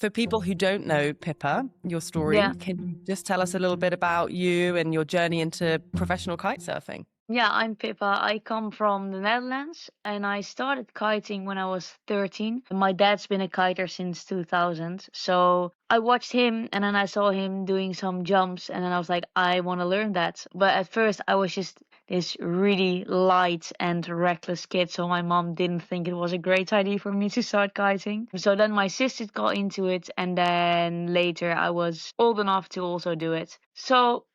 For people who don't know Pippa, your story, Yeah. can you just tell us a little bit about you and your journey into professional kite surfing? Yeah, I'm Pippa. I come from the Netherlands and I started kiting when I was 13. My dad's been a kiter since 2000. So I watched him and then I saw him doing some jumps and then I was like, I want to learn that. But at first I was just this really light and reckless kid. So my mom didn't think it was a great idea for me to start kiting. So then my sisters got into it and then later I was old enough to also do it. So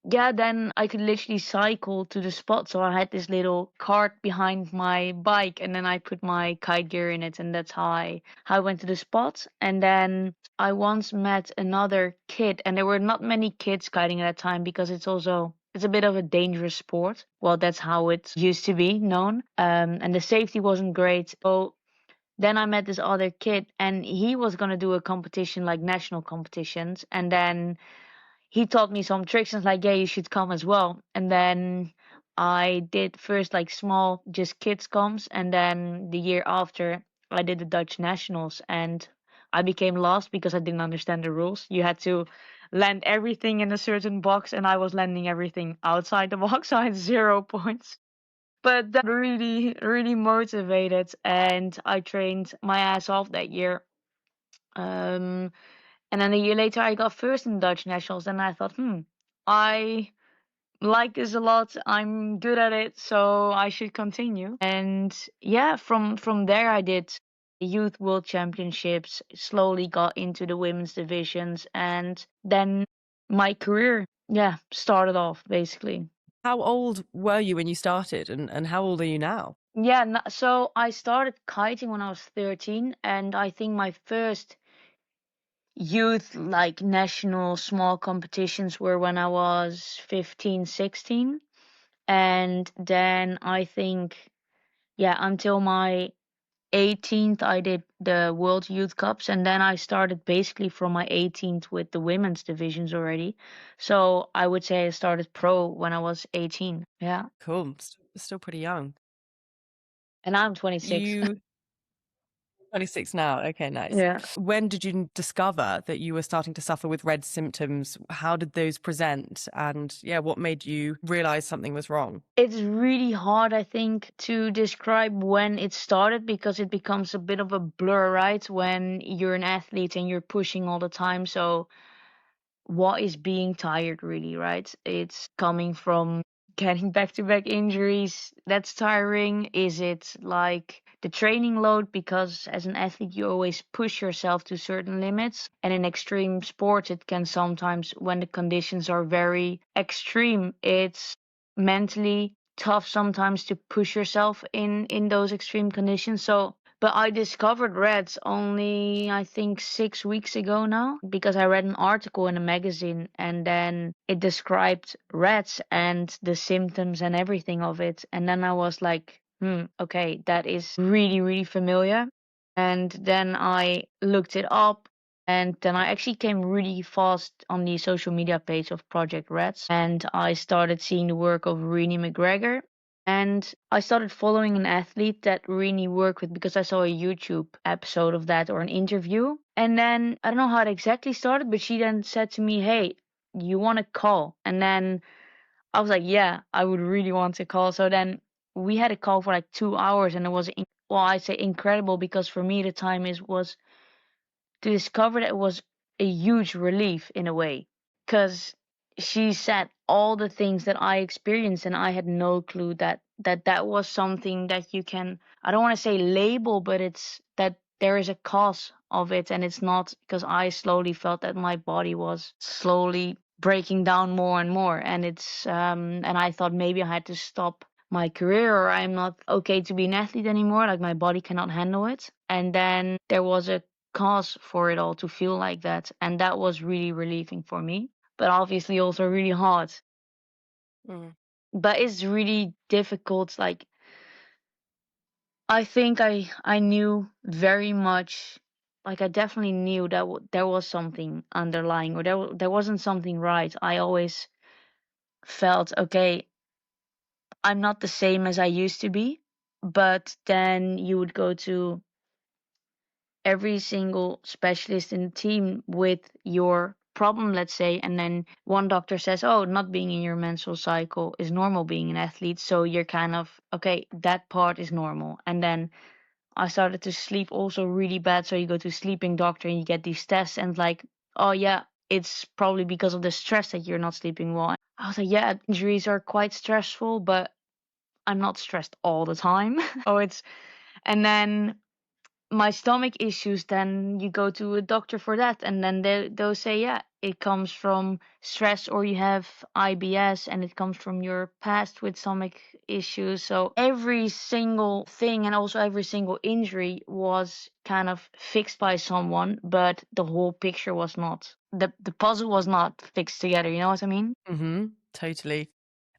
yeah, then I could literally cycle to the spot. So I had this little cart behind my bike, and then I put my kite gear in it, and that's how I went to the spot. And then I once met another kid, and there were not many kids kiting at that time because it's a bit of a dangerous sport. Well, that's how it used to be known. And the safety wasn't great. So then I met this other kid, and he was gonna do a competition like national competitions, and then he taught me some tricks and was like, yeah, you should come as well. And then I did first like small, just kids comps, and then the year after I did the Dutch nationals, and I became last because I didn't understand the rules. You had to land everything in a certain box, and I was landing everything outside the box, so I had 0 points. But that really, really motivated, and I trained my ass off that year. Um, and then a year later, I got first in Dutch nationals, and I thought, I like this a lot. I'm good at it, so I should continue. And yeah, from there, I did youth world championships. Slowly got into the women's divisions, and then my career, yeah, started off basically. How old were you when you started, and how old are you now? Yeah, so I started kiting when I was 13, and I think my first youth like national small competitions were when I was 15, 16. And then I think, yeah, until my 18th, I did the World Youth Cups. And then I started basically from my 18th with the women's divisions already. So I would say I started pro when I was 18. Yeah. Cool. Still pretty young. And I'm 26. You 26 now. Okay, nice. Yeah. When did you discover that you were starting to suffer with red symptoms? How did those present? And yeah, what made you realize something was wrong? It's really hard, I think, to describe when it started because it becomes a bit of a blur, right? When you're an athlete and you're pushing all the time. So what is being tired really, right? It's coming from getting back to back injuries. That's tiring. Is it like the training load? Because as an athlete, you always push yourself to certain limits. And in extreme sports, it can sometimes, when the conditions are very extreme, it's mentally tough sometimes to push yourself in those extreme conditions. So but I discovered Reds only, I think, 6 weeks ago now, because I read an article in a magazine and then it described Reds and the symptoms and everything of it. And then I was like, okay, that is really, really familiar. And then I looked it up. And then I actually came really fast on the social media page of Project Reds. And I started seeing the work of Renee McGregor, and I started following an athlete that Rini worked with because I saw a YouTube episode of that or an interview. And then I don't know how it exactly started, but she then said to me, hey, you want to call? And then I was like, yeah, I would really want to call. So then we had a call for like 2 hours, and it was, well, I say incredible because for me, the time was to discover that it was a huge relief in a way, because she said all the things that I experienced and I had no clue that was something that you can, I don't want to say label, but it's that there is a cause of it, and it's not because I slowly felt that my body was slowly breaking down more and more, and it's and I thought maybe I had to stop my career or I'm not okay to be an athlete anymore, like my body cannot handle it. And then there was a cause for it all to feel like that. And that was really relieving for me, but obviously also really hard. Mm. But it's really difficult. Like, I think I knew very much, like, I definitely knew that there was something underlying, or there wasn't something right. I always felt, okay, I'm not the same as I used to be. But then you would go to, every single specialist in the team with your problem, let's say, and then one doctor says, oh, not being in your menstrual cycle is normal being an athlete. So you're kind of, okay, that part is normal. And then I started to sleep also really bad. So you go to a sleeping doctor and you get these tests and like, oh yeah, it's probably because of the stress that you're not sleeping well. I was like, yeah, injuries are quite stressful, but I'm not stressed all the time. Oh, it's, and then my stomach issues, then you go to a doctor for that, and then they'll say, yeah, it comes from stress, or you have IBS, and it comes from your past with stomach issues. So every single thing and also every single injury was kind of fixed by someone, but the whole picture was not. The puzzle was not fixed together. You know what I mean? Totally.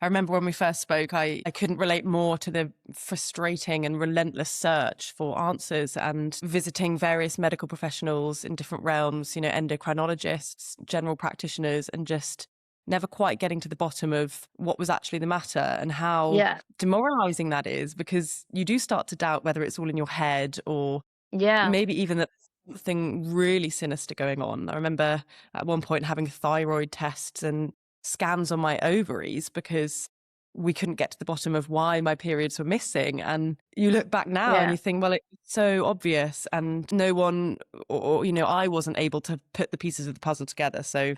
I remember when we first spoke, I couldn't relate more to the frustrating and relentless search for answers and visiting various medical professionals in different realms, endocrinologists, general practitioners, and just never quite getting to the bottom of what was actually the matter and how Yeah. demoralizing that is, because you do start to doubt whether it's all in your head or Yeah. maybe even that there's something really sinister going on. I remember at one point having thyroid tests and scans on my ovaries because we couldn't get to the bottom of why my periods were missing. And you look back now and Yeah. you think, well, it's so obvious, and no one, or I wasn't able to put the pieces of the puzzle together. So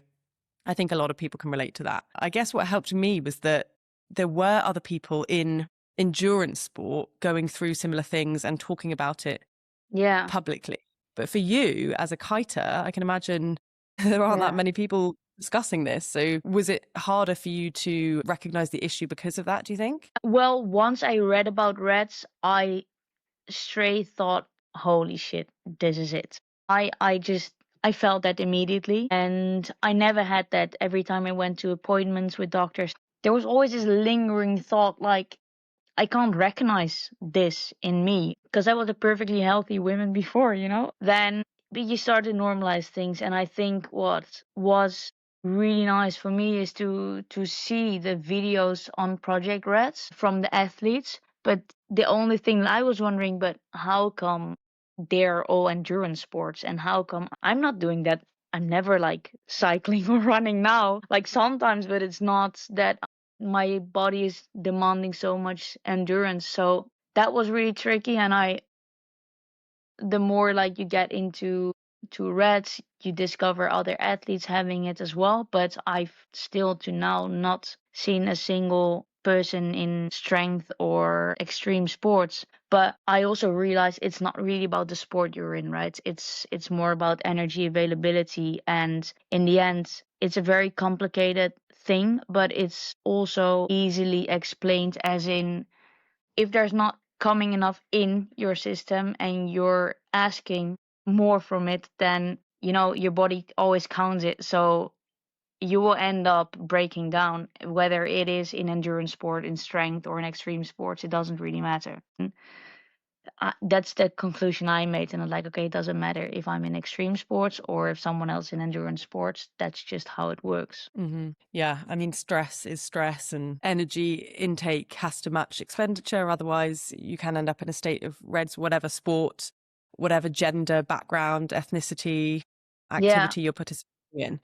I think a lot of people can relate to that. I guess what helped me was that there were other people in endurance sport going through similar things and talking about it Yeah. publicly. But for you as a kiter, I can imagine there aren't that Yeah. many people discussing this. So was it harder for you to recognize the issue because of that, do you think? Well, once I read about rats, I straight thought, holy shit, this is it. I felt that immediately, and I never had that every time I went to appointments with doctors. There was always this lingering thought like, I can't recognize this in me because I was a perfectly healthy woman before, you know? Then you start to normalize things. And I think what was really nice for me is to see the videos on Project Reds from the athletes. But the only thing that I was wondering, but how come they're all endurance sports and how come I'm not doing that? I'm never like cycling or running now. Like sometimes, but it's not that my body is demanding so much endurance. So that was really tricky. And the more like you get into reds, you discover other athletes having it as well. But I've still to now not seen a single person in strength or extreme sports. But I also realize it's not really about the sport you're in, right? It's more about energy availability, and in the end it's a very complicated thing, but it's also easily explained, as in if there's not coming enough in your system and you're asking more from it, then your body always counts it. So you will end up breaking down, whether it is in endurance sport, in strength, or in extreme sports. It doesn't really matter. That's the conclusion I made, and I'm like, okay, it doesn't matter if I'm in extreme sports or if someone else in endurance sports. That's just how it works. Yeah, I mean, stress is stress, and energy intake has to match expenditure. Otherwise, you can end up in a state of reds, whatever sport, whatever gender, background, ethnicity, Yeah. activity you're participating in.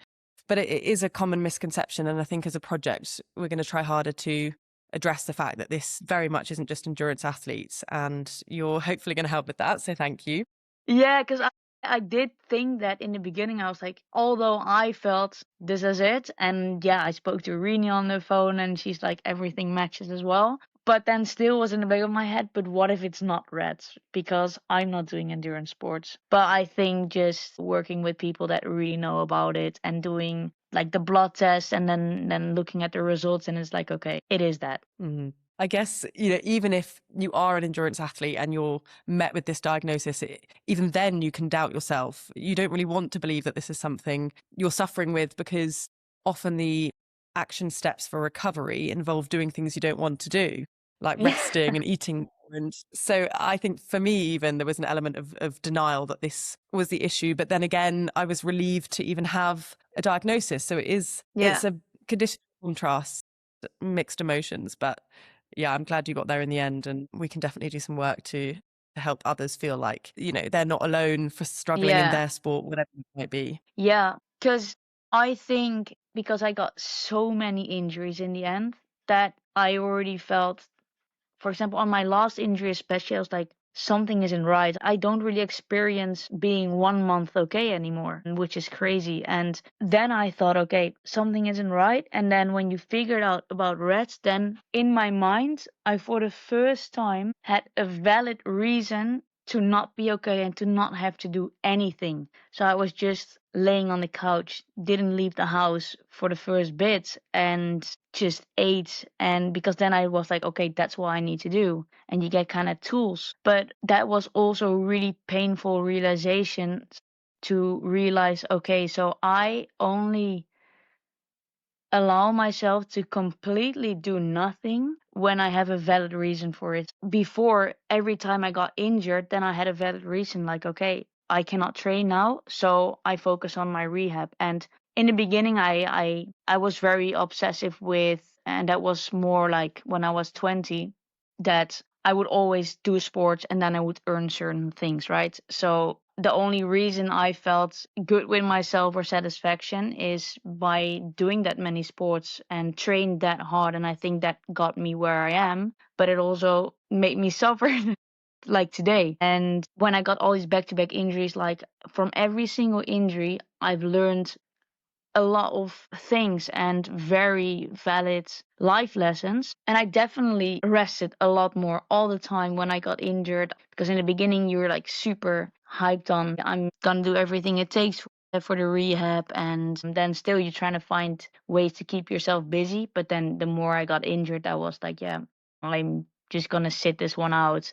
But it is a common misconception. And I think as a project, we're going to try harder to address the fact that this very much isn't just endurance athletes. And you're hopefully going to help with that. So thank you. Yeah, because I did think that in the beginning. I was like, although I felt this is it, and yeah, I spoke to Rini on the phone, and she's like, everything matches as well. But then still was in the back of my head, but what if it's not reds? Because I'm not doing endurance sports. But I think just working with people that really know about it and doing like the blood test and then looking at the results, and it's like, okay, it is that. I guess, even if you are an endurance athlete and you're met with this diagnosis, even then you can doubt yourself. You don't really want to believe that this is something you're suffering with, because often the action steps for recovery involve doing things you don't want to do, like Yeah. resting and eating. And so I think for me, even there was an element of denial that this was the issue. But then again, I was relieved to even have a diagnosis. So Yeah. it's a condition of contrast, mixed emotions. But yeah, I'm glad you got there in the end, and we can definitely do some work to to help others feel like, they're not alone for struggling in Yeah. their sport, whatever it might be. Yeah. Because I think because I got so many injuries in the end that I already felt, for example, on my last injury especially, I was like, something isn't right. I don't really experience being 1 month okay anymore, which is crazy. And then I thought, okay, something isn't right. And then when you figured out about Reds, then in my mind, I for the first time had a valid reason to not be okay and to not have to do anything. So I was just laying on the couch, didn't leave the house for the first bit, and just ate. And because then I was like, okay, that's what I need to do. And you get kind of tools. But that was also really painful realization to realize, okay, so I only allow myself to completely do nothing when I have a valid reason for it. Before, every time I got injured, then I had a valid reason, like, okay, I cannot train now, so I focus on my rehab. And in the beginning, I was very obsessive with, and that was more like when I was 20, that I would always do sports and then I would earn certain things, right? So the only reason I felt good with myself or satisfaction is by doing that many sports and trained that hard. And I think that got me where I am, but it also made me suffer like today. And when I got all these back to back injuries, like from every single injury, I've learned a lot of things and very valid life lessons. And I definitely rested a lot more all the time when I got injured, because in the beginning you're like super hyped on, I'm gonna do everything it takes for the rehab, and then still you're trying to find ways to keep yourself busy. But then the more I got injured, I was like, yeah, I'm just gonna sit this one out.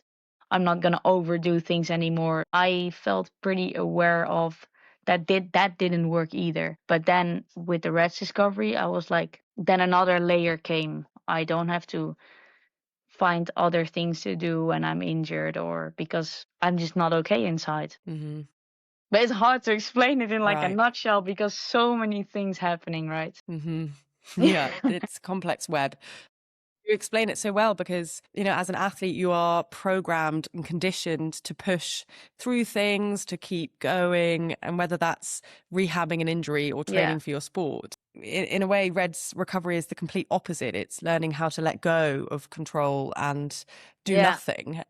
I'm not gonna overdo things anymore. I felt pretty aware of that didn't work either. But then with the Reds discovery, I was like, then another layer came. I don't have to find other things to do when I'm injured or because I'm just not okay inside. Hmm. But it's hard to explain it in like a Right. nutshell because so many things happening, right? Hmm. Yeah, it's a complex web. You explain it so well because, as an athlete, you are programmed and conditioned to push through things, to keep going, and whether that's rehabbing an injury or Yeah. training for your sport. In a way, Red's recovery is the complete opposite. It's learning how to let go of control and do Yeah. nothing,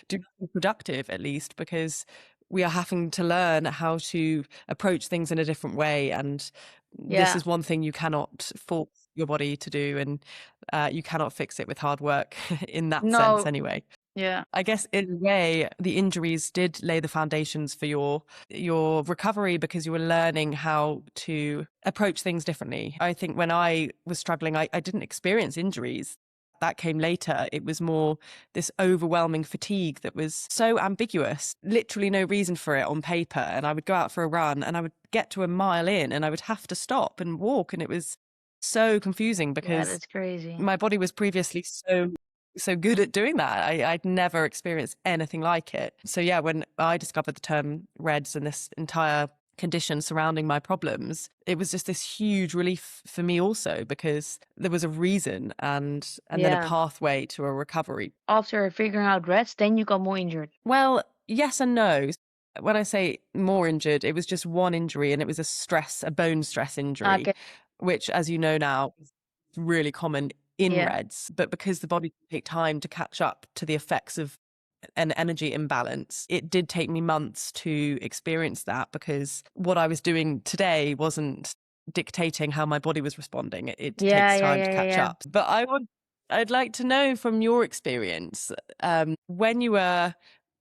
do nothing productive at least, because we are having to learn how to approach things in a different way. And this Yeah. is one thing you cannot force your body to do. And you cannot fix it with hard work in that sense, No. anyway. Yeah. I guess in a way, the injuries did lay the foundations for your recovery because you were learning how to approach things differently. I think when I was struggling, I didn't experience injuries. That came later. It was more this overwhelming fatigue that was so ambiguous, literally no reason for it on paper. And I would go out for a run and I would get to a mile in and I would have to stop and walk. And it was so confusing Yeah, because that's crazy. my body was previously so good at doing that. I'd never experienced anything like it. So yeah, when I discovered the term REDS and this entire condition surrounding my problems, it was just this huge relief for me also because there was a reason and then a Yeah. pathway to a recovery. After figuring out Reds, then you got more injured. Well, yes and no. When I say more injured, it was just one injury and it was a bone stress injury, Okay. which, as you know now, is really common in Yeah. Reds. But because the body can take time to catch up to the effects of an energy imbalance, it did take me months to experience that because what I was doing today wasn't dictating how my body was responding. It Yeah, takes yeah, time to yeah, yeah, catch yeah. up. But I'd like to know from your experience, when you were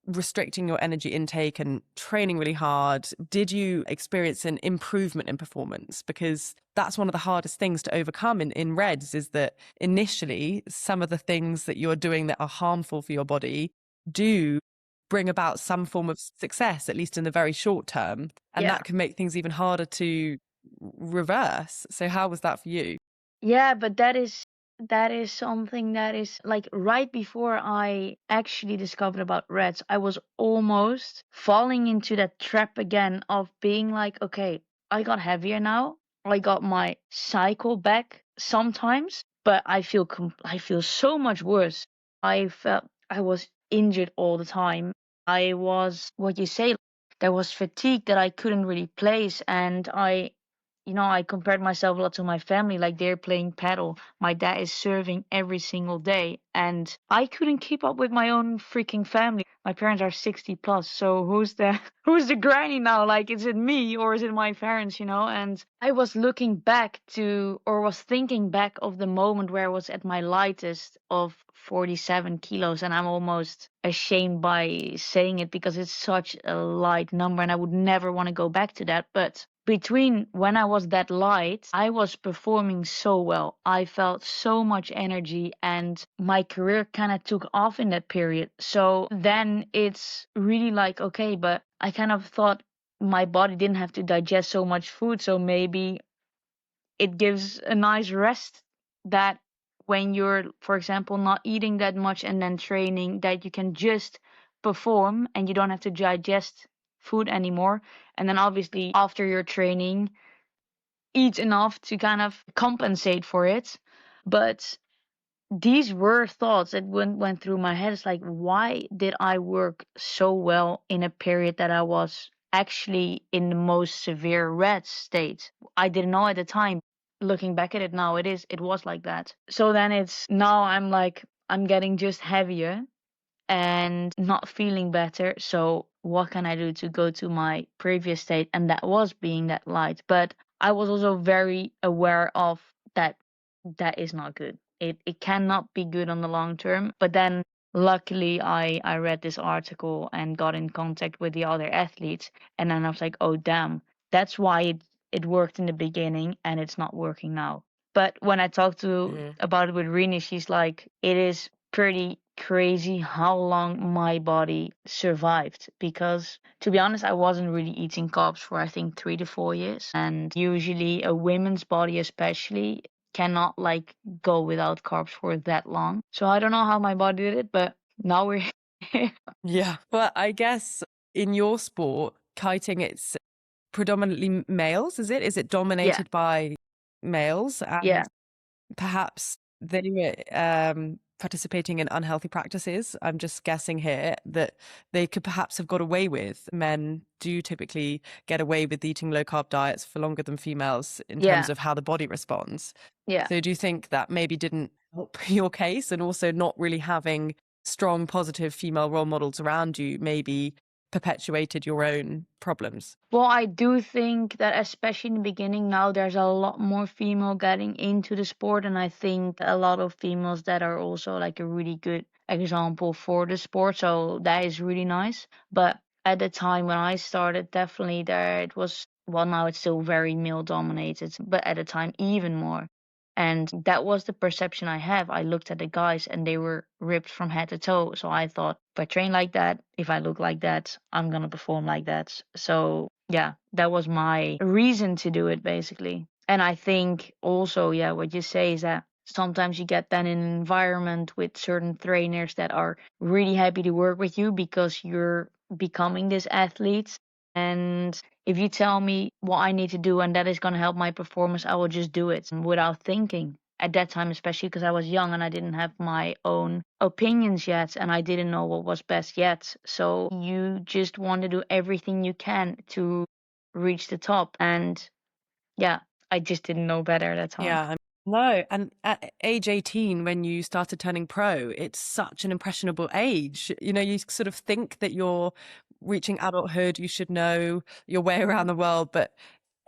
restricting your energy intake and training really hard, did you experience an improvement in performance? Because that's one of the hardest things to overcome in Reds is that initially some of the things that you're doing that are harmful for your body do bring about some form of success, at least in the very short term. And Yeah. that can make things even harder to reverse. So how was that for you? Yeah, but that is something that is like right before I actually discovered about Reds, I was almost falling into that trap again of being like, okay, I got heavier now. I got my cycle back sometimes, but I feel so much worse. I felt I was injured all the time. I was, what you say, there was fatigue that I couldn't really place. And I compared myself a lot to my family. Like, they're playing paddle. My dad is serving every single day. And I couldn't keep up with my own freaking family. My parents are 60 plus. So who's the, who's the granny now? Like, is it me or is it my parents? And I was looking back to, or was thinking back of the moment where I was at my lightest of 47 kilos. And I'm almost ashamed by saying it because it's such a light number and I would never want to go back to that. But between when I was that light, I was performing so well. I felt so much energy and my career kind of took off in that period. So then it's really like, okay, but I kind of thought my body didn't have to digest so much food. So maybe it gives a nice rest that when you're, for example, not eating that much and then training, that you can just perform and you don't have to digest food anymore. And then obviously after your training, eat enough to kind of compensate for it. But these were thoughts that went through my head. It's like, why did I work so well in a period that I was actually in the most severe red state? I didn't know at the time. Looking back at it now, it was like that. So then it's now I'm like I'm getting just heavier and not feeling better. So what can I do to go to my previous state? And that was being that light. But I was also very aware of that that is not good. It cannot be good on the long term. But then luckily I read this article and got in contact with the other athletes and then I was like, oh damn, that's why it worked in the beginning and it's not working now. But when I talked to Hmm. about it with Rini, she's like, it is pretty crazy how long my body survived because to be honest I wasn't really eating carbs for I think 3 to 4 years, and usually a women's body especially cannot like go without carbs for that long. So I don't know how my body did it, but now we're here. Yeah. But I guess in your sport, kiting, it's predominantly males, is it? Is it Yeah, dominated by males? yeah, And perhaps they were participating in unhealthy practices. I'm just guessing here that they could perhaps have got away with. Men do typically get away with eating low carb diets for longer than females in terms yeah, of how the body responds. yeah. So do you think that maybe didn't help your case, and also not really having strong, positive female role models around you maybe perpetuated your own problems? Well, I do think that especially in the beginning now there's a lot more female getting into the sport, and I think a lot of females that are also like a really good example for the sport. So that is really nice. But at the time when I started, definitely there it was, well, now it's still very male dominated, but at the time even more. And that was the perception I have. I looked at the guys and they were ripped from head to toe. So I thought, if I train like that, if I look like that, I'm going to perform like that. So yeah, that was my reason to do it basically. And I think also, yeah, what you say is that sometimes you get then in an environment with certain trainers that are really happy to work with you because you're becoming this athlete. And if you tell me what I need to do and that is going to help my performance, I will just do it without thinking. At that time, especially because I was young and I didn't have my own opinions yet and I didn't know what was best yet. So you just want to do everything you can to reach the top. And yeah, I just didn't know better at that time. Yeah. No, and at age 18, when you started turning pro, it's such an impressionable age. You know, you sort of think that you're reaching adulthood, you should know your way around the world, but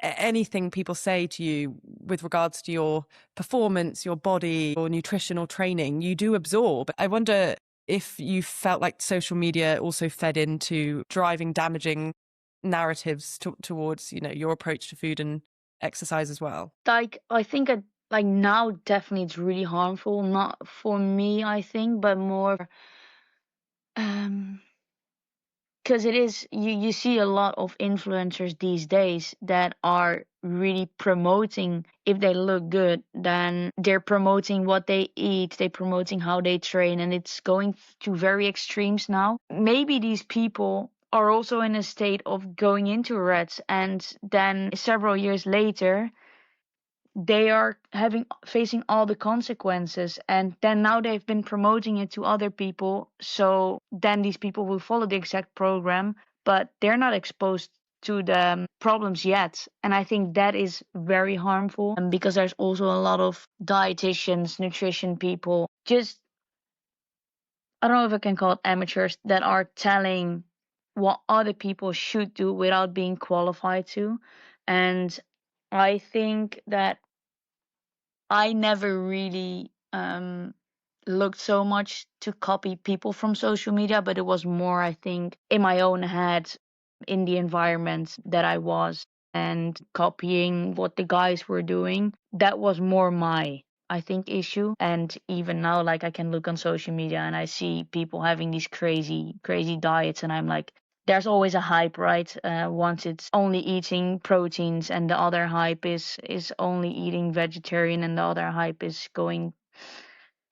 anything people say to you with regards to your performance, your body, or nutritional training, you do absorb. I wonder if you felt like social media also fed into driving damaging narratives towards, your approach to food and exercise as well. Like, I think like now definitely it's really harmful, not for me, I think, but more um because it is you see a lot of influencers these days that are really promoting, if they look good then they're promoting what they eat, they're promoting how they train, and it's going to very extremes now. Maybe these people are also in a state of going into ruts and then several years later they are facing all the consequences, and then now they've been promoting it to other people, so then these people will follow the exact program, but they're not exposed to the problems yet. And I think that is very harmful, because there's also a lot of dietitians, nutrition people, just, I don't know if I can call it amateurs, that are telling what other people should do without being qualified to. And I think that I never really looked so much to copy people from social media, but it was more, I think, in my own head, in the environment that I was, and copying what the guys were doing. That was more my, I think, issue. And even now, like, I can look on social media and I see people having these crazy, crazy diets, and I'm like, there's always a hype, right? Once it's only eating proteins, and the other hype is only eating vegetarian, and the other hype is going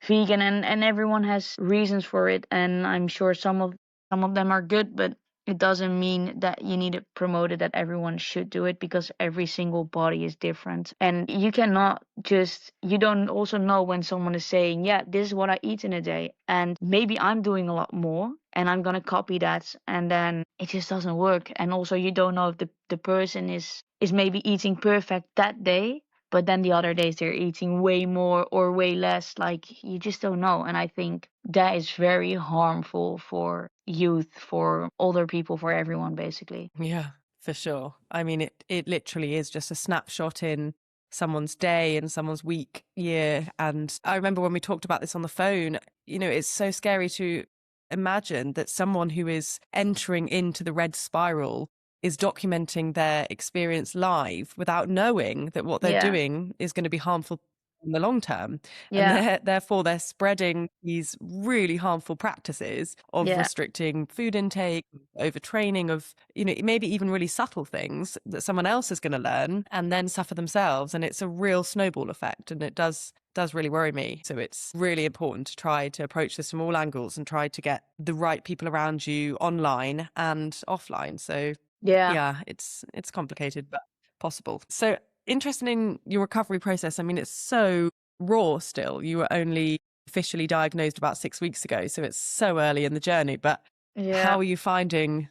vegan, and everyone has reasons for it, and I'm sure some of them are good, but it doesn't mean that you need to promote it, that everyone should do it, because every single body is different, and you cannot just, you don't also know when someone is saying, yeah, this is what I eat in a day, and maybe I'm doing a lot more and I'm gonna copy that, and then it just doesn't work. And also, you don't know if the person is maybe eating perfect that day, but then the other days they're eating way more or way less. Like, you just don't know. And I think that is very harmful for youth, for older people, for everyone, basically. Yeah, for sure. I mean, it literally is just a snapshot in someone's day and someone's week, year. And I remember when we talked about this on the phone, it's so scary to imagine that someone who is entering into the red spiral is documenting their experience live without knowing that what they're Yeah. doing is going to be harmful in the long term. And Yeah. therefore they're spreading these really harmful practices of Yeah. restricting food intake, overtraining, of maybe even really subtle things that someone else is going to learn and then suffer themselves. And it's a real snowball effect, and it does really worry me. So it's really important to try to approach this from all angles and try to get the right people around you online and offline. So Yeah. yeah, it's complicated but possible. So interested in your recovery process. I mean, it's so raw still. You were only officially diagnosed about 6 weeks ago, so it's so early in the journey. But Yeah. how are you finding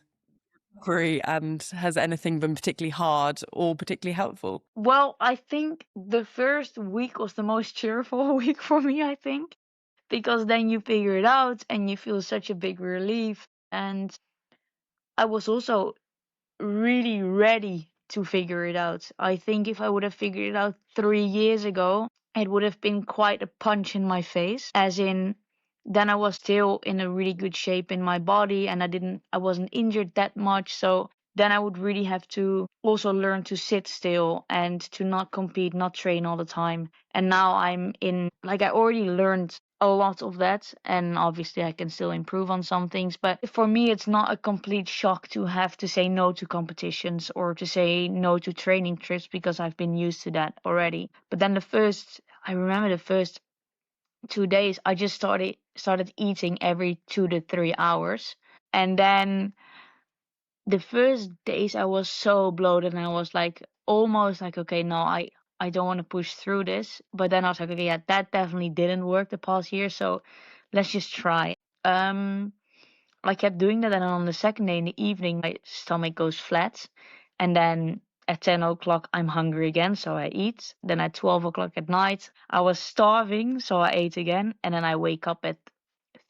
recovery, and has anything been particularly hard or particularly helpful? Well, I think the first week was the most cheerful week for me, I think, because then you figure it out and you feel such a big relief. And I was also really ready to figure it out. I think if I would have figured it out 3 years ago, it would have been quite a punch in my face. As in, then I was still in a really good shape in my body, and I wasn't injured that much. So then I would really have to also learn to sit still and to not compete, not train all the time. And now I'm in, like, I already learned a lot of that, and obviously I can still improve on some things, but for me it's not a complete shock to have to say no to competitions or to say no to training trips, because I've been used to that already. But then I remember the first 2 days I just started eating every 2 to 3 hours, and then the first days I was so bloated, and I was like, almost like, okay, no, I don't want to push through this. But then I was like, okay, yeah, that definitely didn't work the past year, so let's just try. Um, I kept doing that, and on the second day in the evening, my stomach goes flat, and then at 10 o'clock I'm hungry again, so I eat. Then at 12 o'clock at night I was starving, so I ate again, and then I wake up at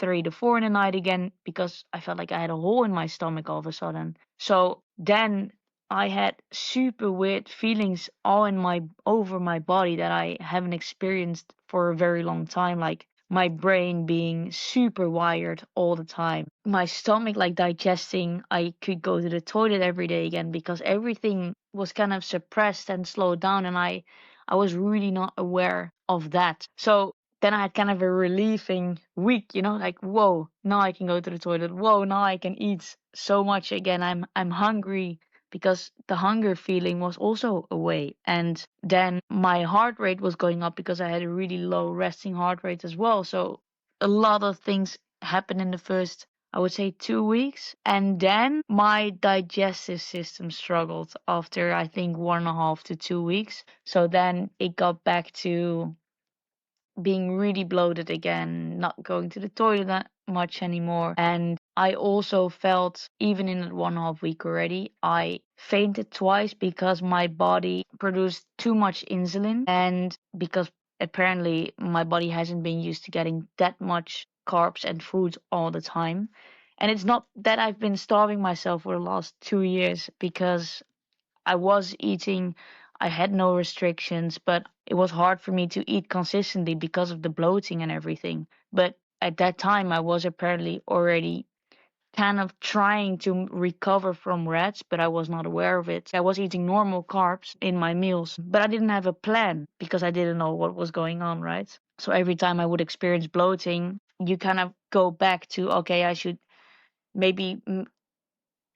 3 to 4 in the night again because I felt like I had a hole in my stomach all of a sudden. So then I had super weird feelings all in my over my body that I haven't experienced for a very long time, like my brain being super wired all the time. My stomach like digesting. I could go to the toilet every day again because everything was kind of suppressed and slowed down, and I was really not aware of that. So then I had kind of a relieving week, like, whoa, now I can go to the toilet. Whoa, now I can eat so much again. I'm hungry, because the hunger feeling was also away. And then my heart rate was going up because I had a really low resting heart rate as well. So a lot of things happened in the first I would say 2 weeks. And then my digestive system struggled after, I think, 1.5 to 2 weeks. So then it got back to being really bloated again, not going to the toilet that much anymore. And I also felt, even in that 1.5 week already, I fainted twice because my body produced too much insulin. And because apparently my body hasn't been used to getting that much carbs and foods all the time. And it's not that I've been starving myself for the last 2 years, because I was eating, I had no restrictions, but it was hard for me to eat consistently because of the bloating and everything. But at that time, I was apparently already kind of trying to recover from rats, but I was not aware of it. I was eating normal carbs in my meals, but I didn't have a plan because I didn't know what was going on, right? So every time I would experience bloating, you kind of go back to, okay, I should maybe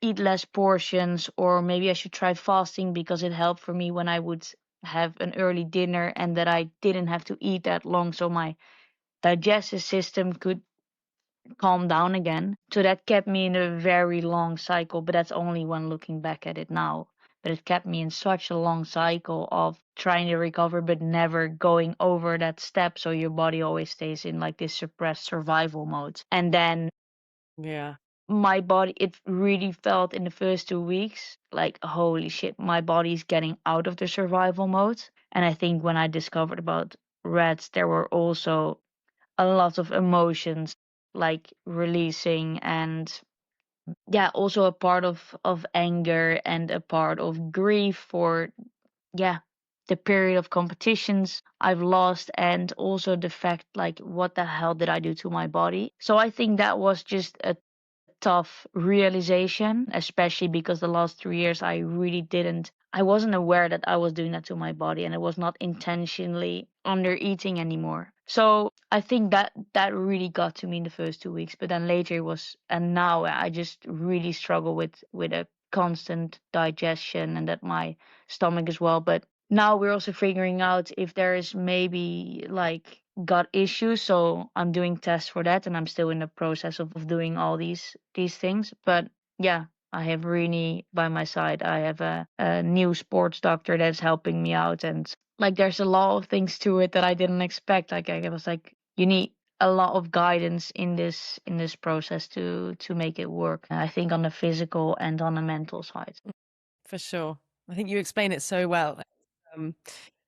eat less portions, or maybe I should try fasting because it helped for me when I would have an early dinner and that I didn't have to eat that long, so my digestive system could calm down again. So that kept me in a very long cycle, but that's only when looking back at it now. But it kept me in such a long cycle of trying to recover but never going over that step, so your body always stays in like this suppressed survival mode. And then Yeah. my body, it really felt in the first 2 weeks like, holy shit, my body's getting out of the survival mode. And I think when I discovered about rats, there were also a lot of emotions like releasing, and yeah, also a part of anger and a part of grief for, yeah, the period of competitions I've lost, and also the fact like, what the hell did I do to my body? So I think that was just a tough realization, especially because the last 3 years I wasn't aware that I was doing that to my body, and I was not intentionally under eating anymore. So I think that really got to me in the first 2 weeks, but then later it was, and now I just really struggle with a constant digestion and that my stomach as well. But now we're also figuring out if there is maybe like gut issues, so I'm doing tests for that, and I'm still in the process of doing all these things. But yeah, I have Rini by my side. I have a new sports doctor that's helping me out, and like there's a lot of things to it that I didn't expect. Like I was like, you need a lot of guidance in this process to make it work, I think, on the physical and on the mental side. For sure. I think you explain it so well. Um,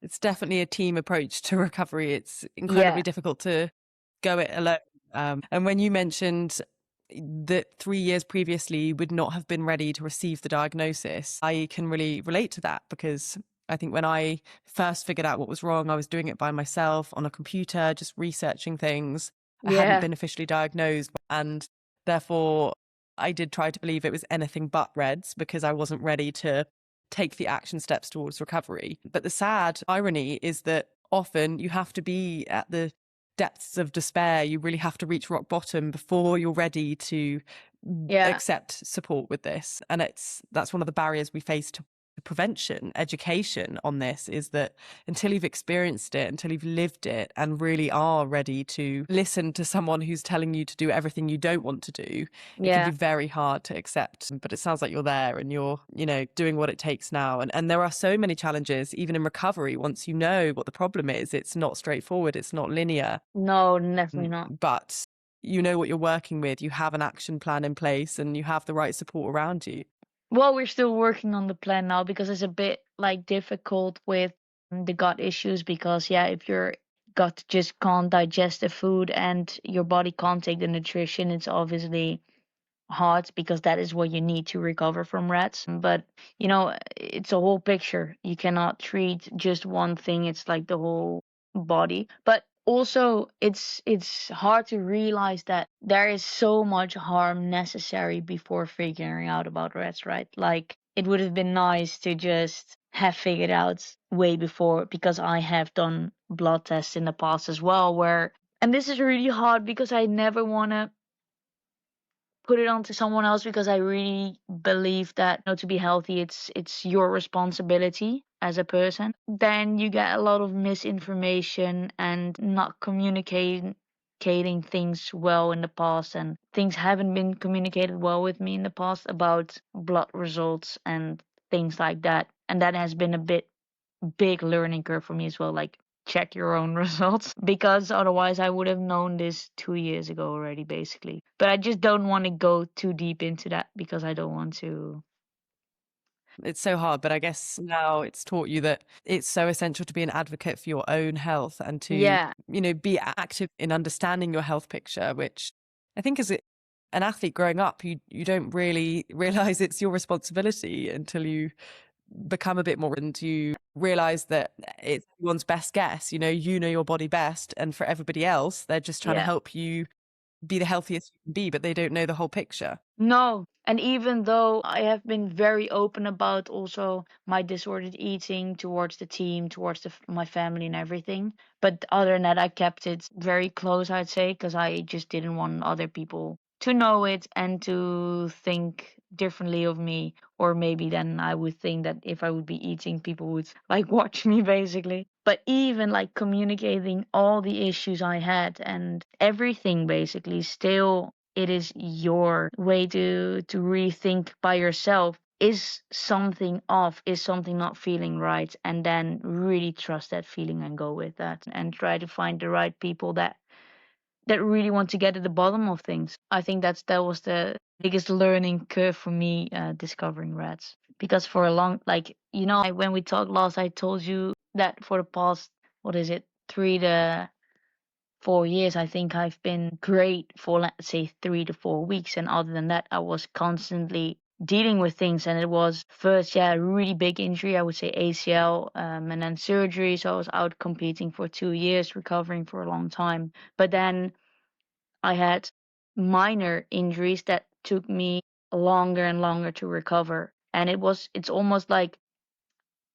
it's definitely a team approach to recovery. It's incredibly Yeah, difficult to go it alone. And when you mentioned that 3 years previously you would not have been ready to receive the diagnosis, I can really relate to that, because I think when I first figured out what was wrong, I was doing it by myself on a computer, just researching things. I hadn't yeah, been officially diagnosed, and therefore I did try to believe it was anything but REDS, because I wasn't ready to take the action steps towards recovery. But the sad irony is that often you have to be at the depths of despair. You really have to reach rock bottom before you're ready to yeah. accept support with this. And that's one of the barriers we face to prevention, education on this, is that until you've experienced it, until you've lived it and really are ready to listen to someone who's telling you to do everything you don't want to do, it can be Yeah. very hard to accept. But it sounds like you're there and you're, doing what it takes now. And there are so many challenges, even in recovery. Once you know what the problem is, it's not straightforward, it's not linear. No, definitely not. But you know what you're working with, you have an action plan in place, and you have the right support around you. Well, we're still working on the plan now because it's a bit like difficult with the gut issues, because yeah, if your gut just can't digest the food and your body can't take the nutrition, it's obviously hard because that is what you need to recover from rats. But it's a whole picture. You cannot treat just one thing. It's like the whole body. But also it's hard to realize that there is so much harm necessary before figuring out about rats, right? Like it would have been nice to just have figured out way before, because I have done blood tests in the past as well, where, and this is really hard because I never want to put it onto someone else, because I really believe that, to be healthy, it's your responsibility as a person. Then you get a lot of misinformation and not communicating communicating things well in the past, and things haven't been communicated well with me in the past about blood results and things like that. And that has been a big learning curve for me as well. Like, check your own results, because otherwise I would have known this 2 years ago already, basically. But I just don't want to go too deep into that because I don't want to. It's so hard, but I guess now it's taught you that it's so essential to be an advocate for your own health and to, Yeah, be active in understanding your health picture, which I think as an athlete growing up, you don't really realize it's your responsibility until you become a bit more and you realize that it's everyone's best guess. You know your body best, and for everybody else, they're just trying to yeah. help you be the healthiest you can be, but they don't know the whole picture. No. And even though I have been very open about also my disordered eating towards the team, towards my family and everything, but other than that, I kept it very close, I'd say, because I just didn't want other people to know it and to think differently of me. Or maybe then I would think that if I would be eating, people would like watch me, basically. But even like communicating all the issues I had and everything, basically, still it is your way to rethink by yourself. Is something off? Is something not feeling right? And then really trust that feeling and go with that and try to find the right people that really want to get at the bottom of things. I think that was the biggest learning curve for me, discovering rats. Because for a long, like, when we talked last, I told you that for the past, what is it, 3 to 4 years, I think I've been great for, let's say, 3 to 4 weeks. And other than that, I was constantly dealing with things. And it was first, yeah, a really big injury, I would say ACL, and then surgery. So I was out competing for 2 years, recovering for a long time. But then I had minor injuries that took me longer and longer to recover. And it's almost like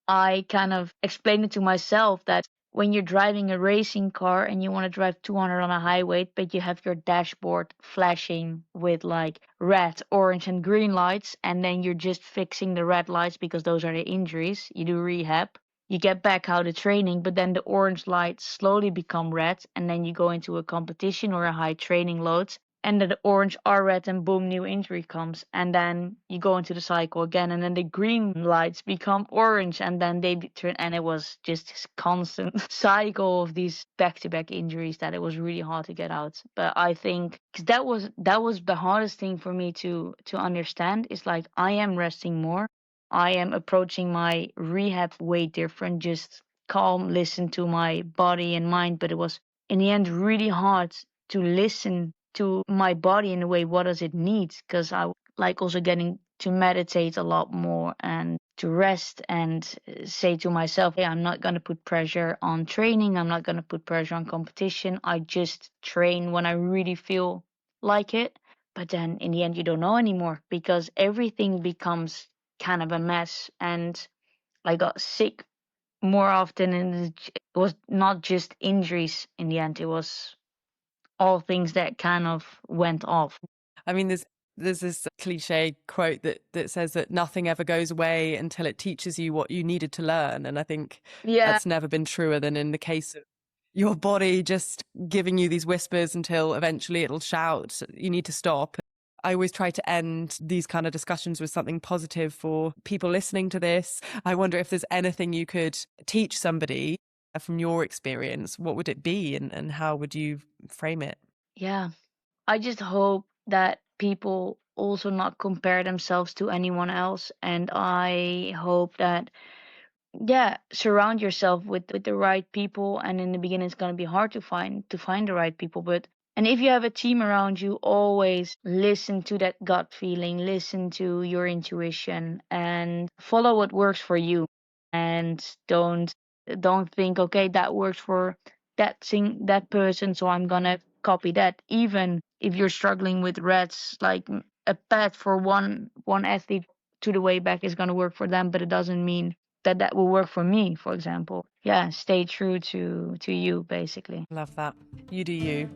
I kind of explained it to myself that when you're driving a racing car and you want to drive 200 on a highway, but you have your dashboard flashing with like red, orange, and green lights, and then you're just fixing the red lights because those are the injuries, you do rehab. You get back out of training, but then the orange lights slowly become red, and then you go into a competition or a high training load, and then the orange are red, and boom, new injury comes, and then you go into the cycle again, and then the green lights become orange, and then they turn, and it was just this constant cycle of these back-to-back injuries that it was really hard to get out. But I think 'cause that was the hardest thing for me to understand, is like I am resting more, I am approaching my rehab way different, just calm, listen to my body and mind. But it was in the end really hard to listen to my body in a way, what does it need? Because I like also getting to meditate a lot more and to rest and say to myself, hey, I'm not going to put pressure on training. I'm not going to put pressure on competition. I just train when I really feel like it. But then in the end, you don't know anymore because everything becomes kind of a mess. And I got sick more often, and it was not just injuries in the end, it was all things that kind of went off. I mean, there's this cliche quote that says that nothing ever goes away until it teaches you what you needed to learn. And I think Yeah. that's never been truer than in the case of your body just giving you these whispers until eventually it'll shout, you need to stop. I always try to end these kind of discussions with something positive for people listening to this. I wonder if there's anything you could teach somebody from your experience. What would it be, and how would you frame it? Yeah. I just hope that people also not compare themselves to anyone else. And I hope that, yeah, surround yourself with the right people. And in the beginning, it's going to be hard to find the right people. But and if you have a team around you, always listen to that gut feeling, listen to your intuition, and follow what works for you. And don't think, okay, that works for that person, so I'm gonna copy that. Even if you're struggling with rats, like a path for one athlete to the way back is gonna work for them, but it doesn't mean that will work for me, for example. Yeah, stay true to you, basically. Love that. You do you.